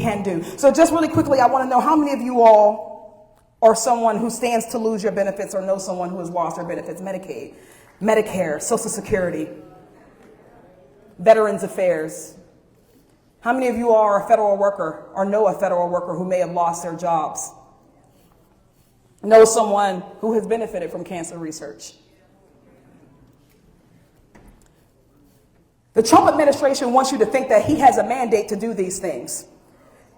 can do. So just really quickly, I want to know how many of you all are someone who stands to lose your benefits or know someone who has lost their benefits. Medicaid, Medicare, Social Security, Veterans Affairs. How many of you are a federal worker or know a federal worker who may have lost their jobs? Know someone who has benefited from cancer research? The Trump administration wants you to think that he has a mandate to do these things.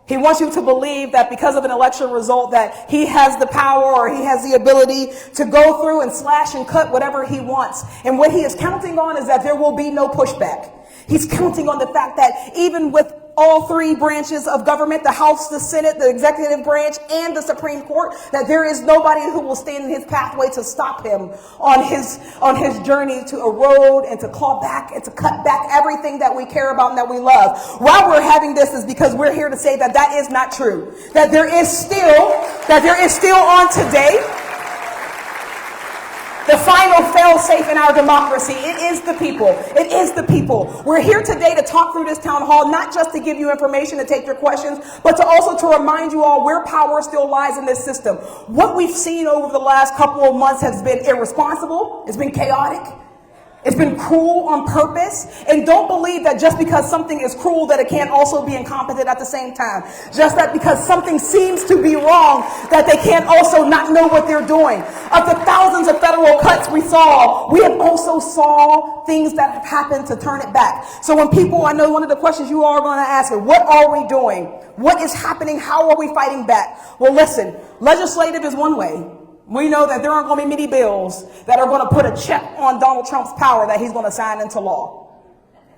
He wants you to believe that because of an election result that he has the power or he has the ability to go through and slash and cut whatever he wants. And what he is counting on is that there will be no pushback. He's counting on the fact that even with all three branches of government, the House, the Senate, the executive branch, and the Supreme Court, that there is nobody who will stand in his pathway to stop him on his journey to erode and to claw back and to cut back everything that we care about and that we love. Why we're having this is because we're here to say that that is not true. That there is still on today the final fail-safe in our democracy. It is the people. It is the people. We're here today to talk through this town hall, not just to give you information and take your questions, but to also to remind you all where power still lies in this system. What we've seen over the last couple of months has been irresponsible. It's been chaotic. It's been cruel on purpose. And don't believe that just because something is cruel that it can't also be incompetent at the same time. Just that because something seems to be wrong that they can't also not know what they're doing. Of the thousands of federal cuts we have also saw things that have happened to turn it back. So when people, I know one of the questions you all are going to ask is, what are we doing? What is happening? How are we fighting back? Well, listen, legislative is one way. We know that there aren't going to be many bills that are going to put a check on Donald Trump's power that he's going to sign into law.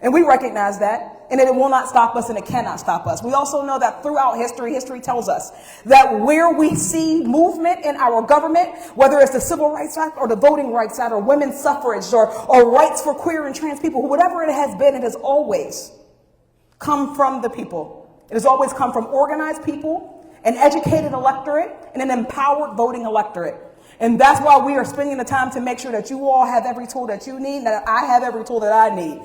And we recognize that, and that it will not stop us and it cannot stop us. We also know that throughout history tells us that where we see movement in our government, whether it's the Civil Rights Act or the Voting Rights Act or women's suffrage or rights for queer and trans people, whatever it has been, it has always come from the people. It has always come from organized people, an educated electorate, and an empowered voting electorate. And that's why we are spending the time to make sure that you all have every tool that you need, and that I have every tool that I need.